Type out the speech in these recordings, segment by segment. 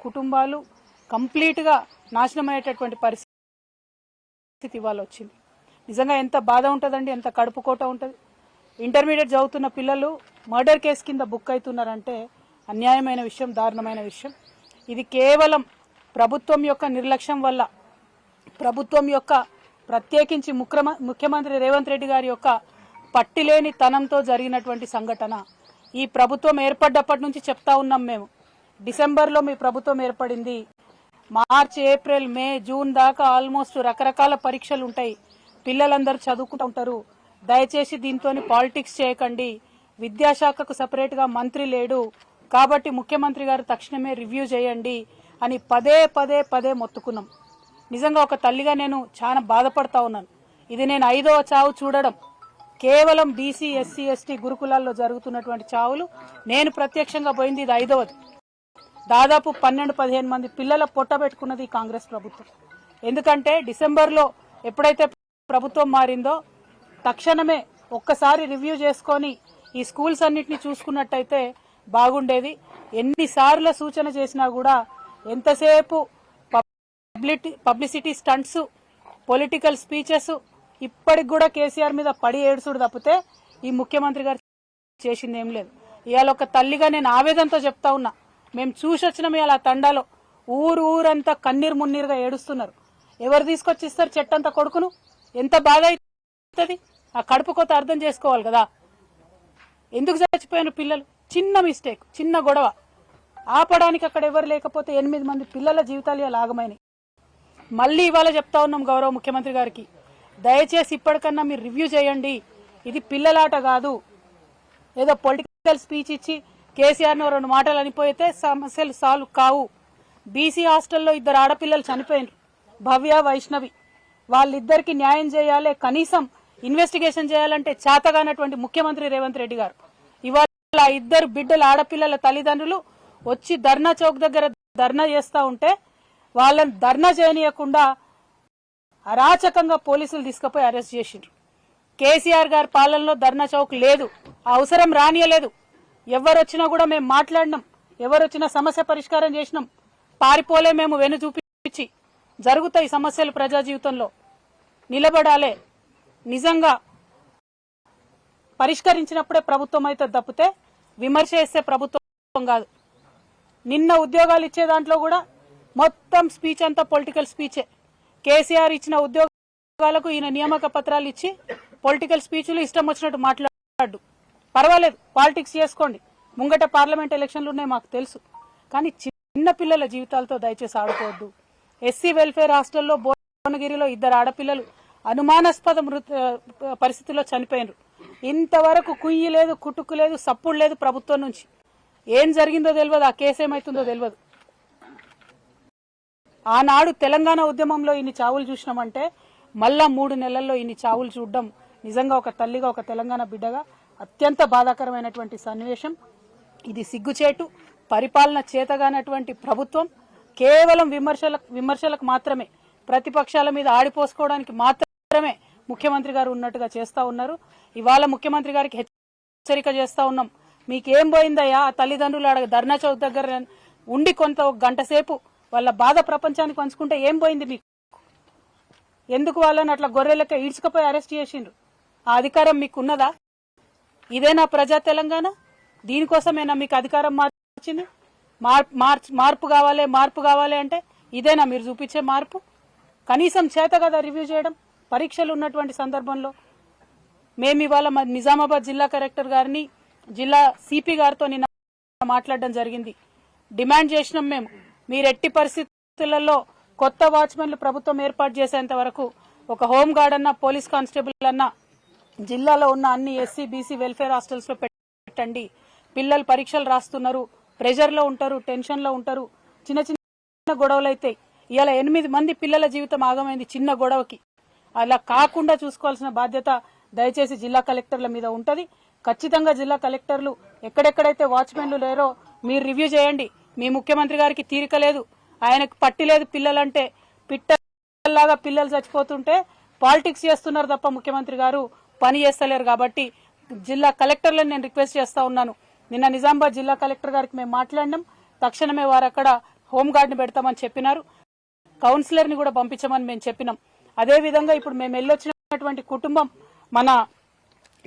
కుటుంబాలు కంప్లీట్గా నాశనమయ్యేటటువంటి పరిస్థితి ఇవాళ వచ్చింది. నిజంగా ఎంత బాధ ఉంటుందండి, ఎంత కడుపుకోట ఉంటుంది. ఇంటర్మీడియట్ చదువుతున్న పిల్లలు మర్డర్ కేసు కింద బుక్ అవుతున్నారంటే అన్యాయమైన విషయం, దారుణమైన విషయం. ఇది కేవలం ప్రభుత్వం యొక్క నిర్లక్ష్యం వల్ల, ప్రభుత్వం యొక్క ప్రత్యేకించి ముఖ్యమంత్రి రేవంత్ రెడ్డి గారి యొక్క పట్టిలేని తనంతో జరిగినటువంటి సంఘటన. ఈ ప్రభుత్వం ఏర్పడ్డప్పటి నుంచి చెప్తా ఉన్నాం మేము. డిసెంబర్లో మీ ప్రభుత్వం ఏర్పడింది, మార్చ్, ఏప్రిల్, మే, జూన్ దాకా ఆల్మోస్ట్ రకరకాల పరీక్షలు ఉంటాయి, పిల్లలందరూ చదువుకుంటూ ఉంటారు. దయచేసి దీంతో పాలిటిక్స్ చేయకండి, విద్యాశాఖకు సపరేట్గా మంత్రి లేడు కాబట్టి ముఖ్యమంత్రి గారు తక్షణమే రివ్యూ చేయండి అని పదే పదే పదే మొత్తుకున్నాం. నిజంగా ఒక తల్లిగా నేను చాలా బాధపడతా ఉన్నాను. ఇది నేను 5వ చావు చూడడం. కేవలం బీసీ, ఎస్సీ, ఎస్టీ గురుకులాల్లో జరుగుతున్నటువంటి చావులు నేను ప్రత్యక్షంగా పోయింది ఇది 5వది. దాదాపు 12-15 మంది పిల్లల పొట్టబెట్టుకున్నది కాంగ్రెస్ ప్రభుత్వం. ఎందుకంటే డిసెంబర్లో ఎప్పుడైతే ప్రభుత్వం మారిందో తక్షణమే ఒక్కసారి రివ్యూ చేసుకొని ఈ స్కూల్స్ అన్నిటిని చూసుకున్నట్టయితే బాగుండేది. ఎన్నిసార్లు సూచన చేసినా కూడా ఎంతసేపు పబ్లిసిటీ స్టంట్స్, పొలిటికల్ స్పీచెస్, ఇప్పటికి కూడా కేసీఆర్ మీద పడి ఏడుసుడు తప్పితే ఈ ముఖ్యమంత్రి గారు చేసింది ఏం లేదు. ఇవాళ ఒక తల్లిగా నేను ఆవేదనతో చెప్తా ఉన్నా, మేము చూసొచ్చినాం ఇవాళ తండాలో ఊరంతా కన్నీరు మున్నీరుగా ఏడుస్తున్నారు. ఎవరు తీసుకొచ్చిస్తారు చెట్టంతా కొడుకును? ఎంత బాధ అవుతుంది. ఆ కడుపు కోత అర్థం చేసుకోవాలి కదా. ఎందుకు చచ్చిపోయాను పిల్లలు? చిన్న మిస్టేక్, చిన్న గొడవ ఆపడానికి అక్కడ ఎవరు లేకపోతే 8 మంది పిల్లల జీవితాలు ఇలా ఆగమైనాయి. మళ్ళీ ఇవాళ చెప్తా ఉన్నాం గౌరవ ముఖ్యమంత్రి గారికి, దయచేసి ఇప్పటికన్నా మీరు రివ్యూ చేయండి. ఇది పిల్లలాట కాదు. ఏదో పొలిటికల్ స్పీచ్ ఇచ్చి కేసీఆర్ను 2 మాటలు అనిపోయితే సమస్యలు సాల్వ్ కావు. బీసీ హాస్టల్లో 2 ఆడపిల్లలు చనిపోయినారు, భవ్య, వైష్ణవి. వాళ్ళిద్దరికి న్యాయం చేయాలి, కనీసం ఇన్వెస్టిగేషన్ చేయాలంటే చేతగానటువంటి ముఖ్యమంత్రి రేవంత్ రెడ్డి గారు ఇవాళ 2 బిడ్డల ఆడపిల్లల తల్లిదండ్రులు వచ్చి ధర్నా చౌక్ దగ్గర ధర్నా చేస్తా ఉంటే వాళ్ళని ధర్నా చేయనీయకుండా అరాచకంగా పోలీసులు తీసుకుపోయి అరెస్ట్ చేసిండ్రు. కేసీఆర్ గారి పాలనలో ధర్నా చౌక్ లేదు, అవసరం రానియలేదు. ఎవరు వచ్చినా కూడా మేము మాట్లాడినాం, ఎవరు వచ్చినా సమస్య పరిష్కారం చేసినాం. పారిపోలే మేము, వెను చూపించి జరుగుతాయి సమస్యలు ప్రజా జీవితంలో, నిలబడాలే. నిజంగా పరిష్కరించినప్పుడే ప్రభుత్వం అయితే తప్పితే విమర్శ చేసే ప్రభుత్వం కాదు. నిన్న ఉద్యోగాలు ఇచ్చే దాంట్లో కూడా మొత్తం స్పీచ్ అంతా పొలిటికల్ స్పీచే. కేసీఆర్ ఇచ్చిన ఉద్యోగాలకు ఈయన నియామక పత్రాలు ఇచ్చి పొలిటికల్ స్పీచ్లు ఇష్టం వచ్చినట్టు మాట్లాడు. పర్వాలేదు, పాలిటిక్స్ చేసుకోండి, ముంగట పార్లమెంట్ ఎలక్షన్లు ఉన్నాయి మాకు తెలుసు. కానీ చిన్న పిల్లల జీవితాలతో దయచేసి ఆడుకోవద్దు. ఎస్సీ వెల్ఫేర్ హాస్టల్లో భువనగిరిలో 2 ఆడపిల్లలు అనుమానాస్పద పరిస్థితుల్లో చనిపోయినారు. ఇంతవరకు కుయ్యి లేదు, కుటుకు లేదు, సప్పుడు లేదు ప్రభుత్వం నుంచి. ఏం జరిగిందో తెలియదు, ఆ కేసు ఏమైతుందో తెలియదు. ఆనాడు తెలంగాణ ఉద్యమంలో ఇన్ని చావులు చూసినామంటే మళ్ళా 3 నెలల్లో ఇన్ని చావులు చూడడం నిజంగా ఒక తల్లిగా, ఒక తెలంగాణ బిడ్డగా అత్యంత బాధాకరమైనటువంటి సన్నివేశం. ఇది సిగ్గుచేటు. పరిపాలన చేతగానటువంటి ప్రభుత్వం కేవలం విమర్శలకు మాత్రమే, ప్రతిపక్షాల మీద ఆడిపోసుకోవడానికి మాత్రమే ముఖ్యమంత్రి గారు ఉన్నట్టుగా చేస్తా ఉన్నారు. ఇవాళ ముఖ్యమంత్రి గారికి హెచ్చరిక చేస్తా ఉన్నాం, మీకేం పోయిందయ్యా? ఆ తల్లిదండ్రులు అడగ ధర్నా చౌక్ దగ్గర ఉండి కొంత 1 గంట సేపు వాళ్ళ బాధ ప్రపంచానికి పంచుకుంటే ఏం పోయింది మీకు? ఎందుకు వాళ్ళని అట్లా గొర్రెలక ఈడ్చుకపోయి అరెస్ట్ చేసిండ్రు? ఆ అధికారం మీకు ఉన్నదా? ఇదేనా ప్రజా తెలంగాణ? దీనికోసమేనా మీకు అధికారం మార్చింది? మార్పు కావాలి అంటే ఇదేనా మీరు చూపించే మార్పు? కనీసం చేత కదా రివ్యూ చేయడం. పరీక్షలు ఉన్నటువంటి సందర్భంలో మేము ఇవాళ నిజామాబాద్ జిల్లా కలెక్టర్ గారిని, జిల్లా సిపి గారితో నిన్న మాట్లాడడం జరిగింది. డిమాండ్ చేసినాం మేము, మీరు ఎట్టి పరిస్థితులలో కొత్త వాచ్మెన్లు ప్రభుత్వం ఏర్పాటు చేసేంత వరకు ఒక హోమ్ గార్డ్ అన్న, పోలీస్ కానిస్టేబుల్ అన్న జిల్లాలో ఉన్న అన్ని ఎస్సీ, బీసీ వెల్ఫేర్ హాస్టల్స్ లో పెట్టండి. పిల్లలు పరీక్షలు రాస్తున్నారు, ప్రెషర్ లో ఉంటారు, టెన్షన్ లో ఉంటారు, చిన్న చిన్న గొడవలు అయితే ఇవాళ 8 మంది పిల్లల జీవితం ఆగమైంది చిన్న గొడవకి. అలా కాకుండా చూసుకోవాల్సిన బాధ్యత దయచేసి జిల్లా కలెక్టర్ల మీద ఉంటది. ఖచ్చితంగా జిల్లా కలెక్టర్లు ఎక్కడెక్కడైతే వాచ్మెన్లు లేరో మీరు రివ్యూ చేయండి. మీ ముఖ్యమంత్రి గారికి తీరిక లేదు, ఆయనకు పట్టి లేదు. పిల్లలంటే పిట్టల్లాగా పిల్లలు చచ్చిపోతుంటే పాలిటిక్స్ చేస్తున్నారు తప్ప ముఖ్యమంత్రి గారు పని చేస్తలేరు. కాబట్టి జిల్లా కలెక్టర్లను నేను రిక్వెస్ట్ చేస్తా ఉన్నాను. నిన్న నిజామాబాద్ జిల్లా కలెక్టర్ గారికి మేము మాట్లాడినాం. తక్షణమే వారు అక్కడ హోంగార్డ్ని పెడతామని చెప్పినారు. కౌన్సిలర్ని కూడా పంపించమని మేము చెప్పినాం. అదేవిధంగా ఇప్పుడు మేము వెళ్ళొచ్చినటువంటి కుటుంబం మన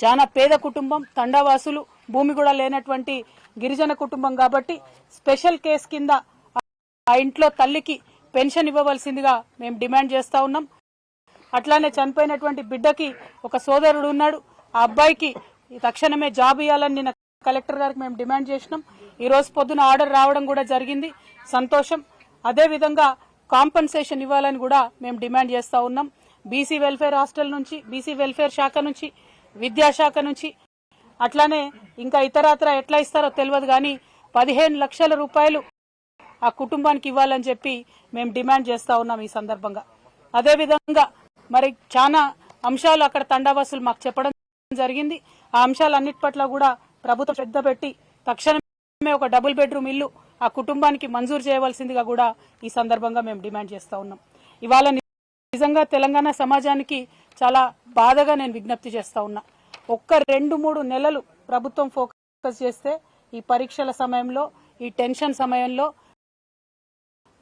చాలా పేద కుటుంబం, తండావాసులు, భూమి కూడా లేనటువంటి గిరిజన కుటుంబం కాబట్టి స్పెషల్ కేసు కింద ఆ ఇంట్లో తల్లికి పెన్షన్ ఇవ్వవలసిందిగా మేము డిమాండ్ చేస్తా ఉన్నాం. అట్లానే చనిపోయినటువంటి బిడ్డకి ఒక సోదరుడు ఉన్నాడు. ఆ అబ్బాయికి తక్షణమే జాబ్ ఇవ్వాలని నిన్న కలెక్టర్ గారికి మేము డిమాండ్ చేసినాం. ఈ రోజు పొద్దున ఆర్డర్ రావడం కూడా జరిగింది, సంతోషం. అదేవిధంగా కాంపన్సేషన్ ఇవ్వాలని కూడా మేము డిమాండ్ చేస్తా ఉన్నాం. బీసీ వెల్ఫేర్ హాస్టల్ నుంచి, బీసీ వెల్ఫేర్ శాఖ నుంచి, విద్యాశాఖ నుంచి, అట్లానే ఇంకా ఇతరత్ర ఎట్లా ఇస్తారో తెలియదు కానీ 15 లక్షల రూపాయలు ఆ కుటుంబానికి ఇవ్వాలని చెప్పి మేము డిమాండ్ చేస్తా ఉన్నాం ఈ సందర్భంగా. అదేవిధంగా మరి చాలా అంశాలు అక్కడ తండావాసులు మాకు చెప్పడం జరిగింది. ఆ అంశాలన్నిటి పట్ల కూడా ప్రభుత్వం శ్రద్ధ పెట్టి తక్షణమే ఒక డబుల్ బెడ్రూమ్ ఇల్లు ఆ కుటుంబానికి మంజూరు చేయవలసిందిగా కూడా ఈ సందర్భంగా మేము డిమాండ్ చేస్తా ఉన్నాం. ఇవాళ నిజంగా తెలంగాణ సమాజానికి చాలా బాధగా నేను విజ్ఞప్తి చేస్తా ఉన్నా. ఒక్క 2-3 నెలలు ప్రభుత్వం ఫోకస్ చేస్తే ఈ పరీక్షల సమయంలో, ఈ టెన్షన్ సమయంలో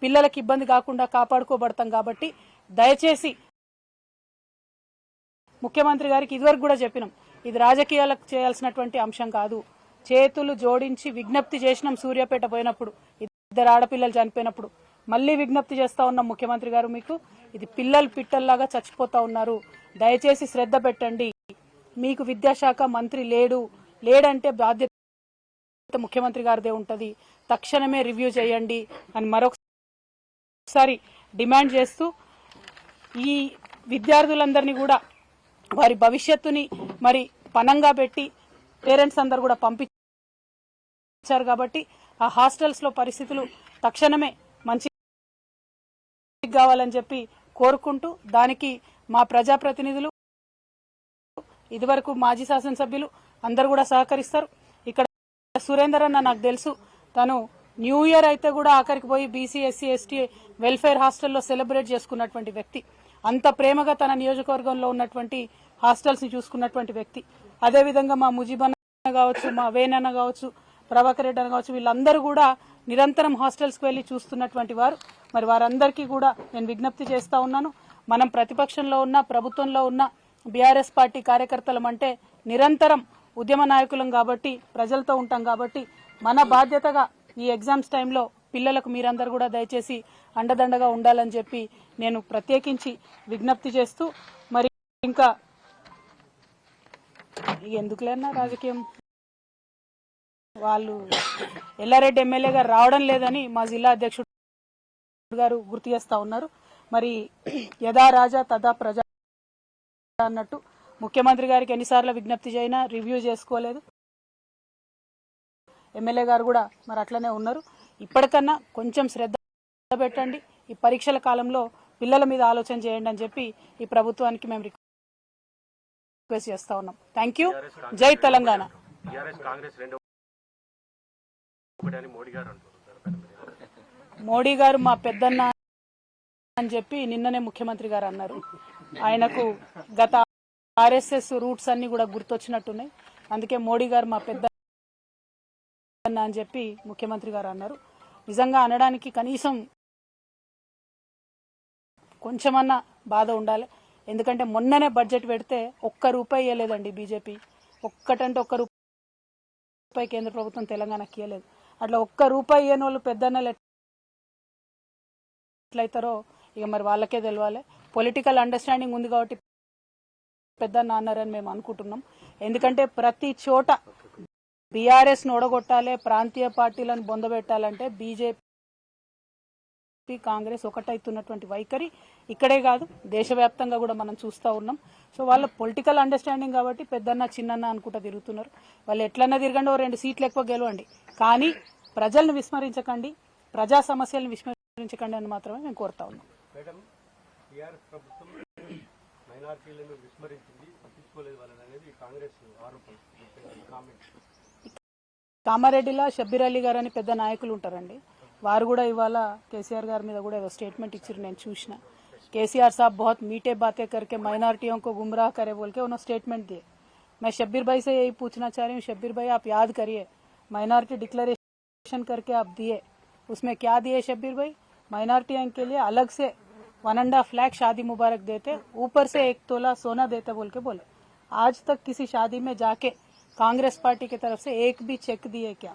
పిల్లలకు ఇబ్బంది కాకుండా కాపాడుకోబడతాం. కాబట్టి దయచేసి ముఖ్యమంత్రి గారికి ఇదివరకు కూడా చెప్పినాం, ఇది రాజకీయాలకు చేయాల్సినటువంటి అంశం కాదు. చేతులు జోడించి విజ్ఞప్తి చేసినాం. సూర్యాపేట పోయినప్పుడు 2 ఆడపిల్లలు చనిపోయినప్పుడు మళ్లీ విజ్ఞప్తి చేస్తా ఉన్నాం, ముఖ్యమంత్రి గారు మీకు ఇది పిల్లలు పిట్టల్లాగా చచ్చిపోతా ఉన్నారు, దయచేసి శ్రద్ధ పెట్టండి. మీకు విద్యాశాఖ మంత్రి లేడంటే బాధ్యత ముఖ్యమంత్రి గారిదే ఉంటది, తక్షణమే రివ్యూ చేయండి అని మరొకసారి డిమాండ్ చేస్తూ ఈ విద్యార్థులందరినీ కూడా వారి భవిష్యత్తుని మరి పనంగా పెట్టి పేరెంట్స్ అందరు కూడా పంపించారు. కాబట్టి ఆ హాస్టల్స్ లో పరిస్థితులు తక్షణమే మంచి కావాలని చెప్పి కోరుకుంటూ, దానికి మా ప్రజాప్రతినిధులు, ఇదివరకు మాజీ శాసనసభ్యులు అందరు కూడా సహకరిస్తారు. ఇక్కడ సురేందర్ అన్న నాకు తెలుసు, తను న్యూ ఇయర్ అయితే కూడా ఆఖరికి పోయి బీసీ ఎస్సీ ఎస్టీ వెల్ఫేర్ హాస్టల్లో సెలబ్రేట్ చేసుకున్నటువంటి వ్యక్తి. అంత ప్రేమగా తన నియోజకవర్గంలో ఉన్నటువంటి హాస్టల్స్ ని చూసుకున్నటువంటి వ్యక్తి. అదేవిధంగా మా ముజీబన్న కావచ్చు, మా వేనన్న కావచ్చు, ప్రభాకర్ రెడ్డి అన్న కావచ్చు, వీళ్ళందరూ కూడా నిరంతరం హాస్టల్స్ కు వెళ్లి చూస్తున్నటువంటి వారు. మరి వారందరికీ కూడా నేను విజ్ఞప్తి చేస్తా ఉన్నాను, మనం ప్రతిపక్షంలో ఉన్న, ప్రభుత్వంలో ఉన్న బీఆర్ఎస్ పార్టీ కార్యకర్తలం అంటే నిరంతరం ఉద్యమ నాయకులం కాబట్టి, ప్రజలతో ఉంటాం కాబట్టి మన బాధ్యతగా ఈ ఎగ్జామ్స్ టైంలో పిల్లలకు మీరందరూ కూడా దయచేసి అండదండగా ఉండాలని చెప్పి నేను ప్రత్యేకించి విజ్ఞప్తి చేస్తూ, మరి ఇంకా ఎందుకులేనా రాజకీయం, వాళ్ళు ఎల్లారెడ్డి ఎమ్మెల్యే గారు రావడం లేదని మా జిల్లా అధ్యక్షుడు గారు గుర్తు చేస్తా ఉన్నారు. మరి యథా రాజా తదా ప్రజా అన్నట్టు ముఖ్యమంత్రి గారికి ఎన్నిసార్లు విజ్ఞప్తి చేసినా రివ్యూ చేసుకోలేదు. ఎమ్మెల్యే గారు కూడా మరి అట్లనే ఉన్నారు. ఇప్పటికన్నా కొంచెం శ్రద్ధ పెట్టండి, ఈ పరీక్షల కాలంలో పిల్లల మీద ఆలోచన చేయండి అని చెప్పి ఈ ప్రభుత్వానికి మేము రిక్వెస్ట్ చేస్తా ఉన్నాం. Thank you. జై తెలంగాణ. మోడీ గారు మా పెద్దన్న అని చెప్పి నిన్ననే ముఖ్యమంత్రి గారు అన్నారు. ఆయనకు గత ఆర్ఎస్ఎస్ రూట్స్ అన్ని కూడా గుర్తొచ్చినట్టున్నాయి. అందుకే మోడీ గారు మా పెద్ద అని చెప్పి ముఖ్యమంత్రి గారు అన్నారు. నిజంగా అనడానికి కనీసం కొంచెమన్నా బాధ ఉండాలి. ఎందుకంటే మొన్ననే బడ్జెట్ పెడితే ₹1 ఇవ్వలేదండి బీజేపీ. ఒక్కటంటే ₹1 కేంద్ర ప్రభుత్వం తెలంగాణకి ఇవ్వలేదు. అట్లా ₹1 ఇవ్వని వాళ్ళు పెద్దన్నలు ఎట్లయితారో ఇక మరి వాళ్ళకే తెలవాలి. పొలిటికల్ అండర్స్టాండింగ్ ఉంది కాబట్టి పెద్దన్న అన్నారని మేము అనుకుంటున్నాం. ఎందుకంటే ప్రతి చోట బీఆర్ఎస్ ను ఓడగొట్టాలి, ప్రాంతీయ పార్టీలను బొందబెట్టాలంటే బీజేపీ కాంగ్రెస్ ఒకటైతున్నటువంటి వైఖరి ఇక్కడే కాదు దేశవ్యాప్తంగా కూడా మనం చూస్తూ ఉన్నాం. సో వాళ్ళ పొలిటికల్ అండర్స్టాండింగ్ కాబట్టి పెద్దన్న చిన్నన్న అనుకుంటా తిరుగుతున్నారు. వాళ్ళు ఎట్లన్నా తిరగండి, 2 సీట్లు ఎక్కువ గెలవండి, కానీ ప్రజలను విస్మరించకండి, ప్రజా సమస్యలను విస్మరించకండి అని మాత్రమే మేము కోరుతా ఉన్నాం. కామారెడ్డిలో షబ్బీర్ అలీ గారు అని పెద్ద నాయకులు ఉంటారండి. వారు కూడా ఇవాళ కేసీఆర్ గారి మీద కూడా ఏదో స్టేట్మెంట్ ఇచ్చారు, నేను చూసిన. केसीआर साहब बहुत मीठे बातें करके माइनॉरिटियों को गुमराह करे बोल के उन्होंने स्टेटमेंट दिए. मैं शब्बीर भाई से यही पूछना चाह रही हूँ, शब्बीर भाई आप याद करिए, माइनॉरिटी डिक्लेरेशन करके आप दिए, उसमें क्या दिए शब्बीर भाई? माइनॉरिटी के लिए अलग से 1.5 लाख शादी मुबारक देते, ऊपर से 1 तोला सोना देते बोल के बोले। आज तक किसी शादी में जाके कांग्रेस पार्टी की तरफ से एक भी चेक दिए क्या?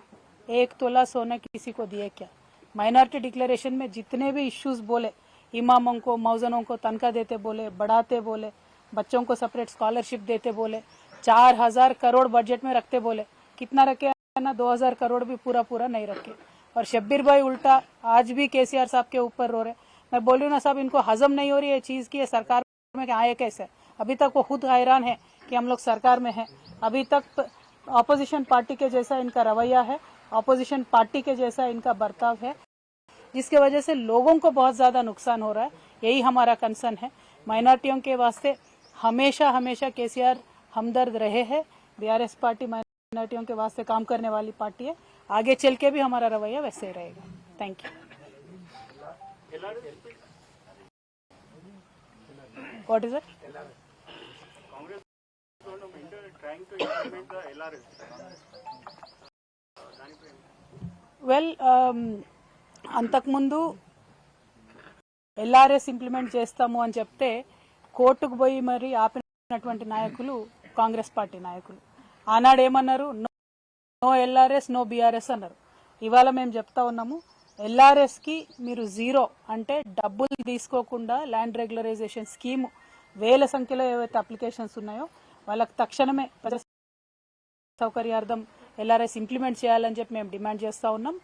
1 तोला सोना किसी को दिए क्या? माइनॉरिटी डिक्लेरेशन में जितने भी इश्यूज बोले, इमामों को मौजनों को तनख्वाह देते बोले, बढ़ाते बोले, बच्चों को सेपरेट स्कॉलरशिप देते बोले, 4000 करोड़ बजट में रखते बोले, कितना रखे ना? 2000 करोड़ भी पूरा नहीं रखे। और शब्बीर भाई उल्टा आज भी केसीआर साहब के ऊपर रो रहे। मैं बोल रही हूँ ना साहब, इनको हजम नहीं हो रही है चीज की, सरकार में आए कैसे? अभी तक वो खुद हैरान है कि हम लोग सरकार में हैं। अभी तक ऑपोजिशन पार्टी के जैसा इनका रवैया है, ऑपोजिशन पार्टी के जैसा इनका बर्ताव है, जिसके वजह से लोगों को बहुत ज्यादा नुकसान हो रहा है। यही हमारा कंसर्न है। माइनॉरिटियों के वास्ते हमेशा केसीआर हमदर्द रहे हैं। बीआरएस पार्टी माइनॉरिटियों के वास्ते काम करने वाली पार्टी है। आगे चल के भी हमारा रवैया वैसे ही रहेगा। Thank you. What is it? Well, అంతకుముందు ఎల్ఆర్ఎస్ ఇంప్లిమెంట్ చేస్తాము అని చెప్తే కోర్టుకు పోయి మరి ఆపినటువంటి నాయకులు కాంగ్రెస్ పార్టీ నాయకులు. ఆనాడు ఏమన్నారు? నో ఎల్ఆర్ఎస్ నో బీఆర్ఎస్ అన్నారు. ఇవాళ మేము చెప్తా ఉన్నాము, ఎల్ఆర్ఎస్ కి మీరు జీరో అంటే డబ్బులు తీసుకోకుండా ల్యాండ్ రెగ్యులరైజేషన్ స్కీమ్ వేల సంఖ్యలో ఏవైతే అప్లికేషన్స్ ఉన్నాయో వాళ్ళకి తక్షణమే ప్రజా సౌకర్యార్థం ఎల్ఆర్ఎస్ ఇంప్లిమెంట్ చేయాలని చెప్పి మేము డిమాండ్ చేస్తా ఉన్నాం.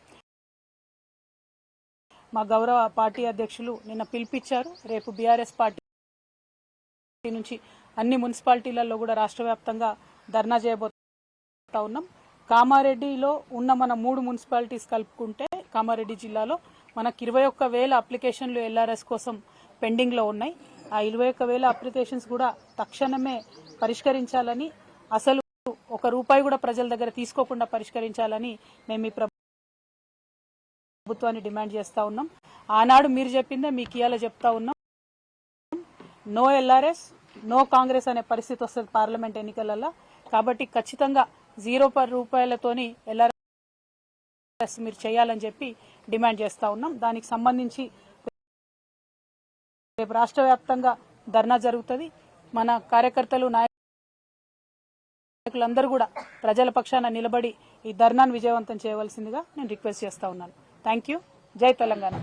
మా గౌరవ పార్టీ అధ్యక్షులు నిన్న పిలిపించారు. రేపు బీఆర్ఎస్ పార్టీ నుంచి అన్ని మున్సిపాలిటీలలో కూడా రాష్ట్ర వ్యాప్తంగా ధర్నా చేయబోతా ఉన్నాం. కామారెడ్డిలో ఉన్న మన 3 మున్సిపాలిటీస్ కలుపుకుంటే కామారెడ్డి జిల్లాలో మనకు 21,000 అప్లికేషన్లు ఎల్ఆర్ఎస్ కోసం పెండింగ్ లో ఉన్నాయి. ఆ 21,000 అప్లికేషన్స్ కూడా తక్షణమే పరిష్కరించాలని, అసలు 1 రూపాయి కూడా ప్రజల దగ్గర తీసుకోకుండా పరిష్కరించాలని మేము ఈ ప్రభుత్వాన్ని డిమాండ్ చేస్తా ఉన్నాం. ఆనాడు మీరు చెప్పిందే మీకు ఇవాళ చెప్తా ఉన్నాం. నో ఎల్ఆర్ఎస్ నో కాంగ్రెస్ అనే పరిస్థితి వస్తుంది పార్లమెంట్ ఎన్నికలలో. కాబట్టి ఖచ్చితంగా 0 రూపాయలతోని ఎల్ఆర్ఎస్ మీరు చేయాలని చెప్పి డిమాండ్ చేస్తా ఉన్నాం. దానికి సంబంధించి రేపు రాష్ట్ర వ్యాప్తంగా ధర్నా జరుగుతుంది. మన కార్యకర్తలు నాయకులందరూ కూడా ప్రజల పక్షాన నిలబడి ఈ ధర్నాను విజయవంతం చేయవలసిందిగా నేను రిక్వెస్ట్ చేస్తా ఉన్నాను. Thank you. జై తెలంగాణ.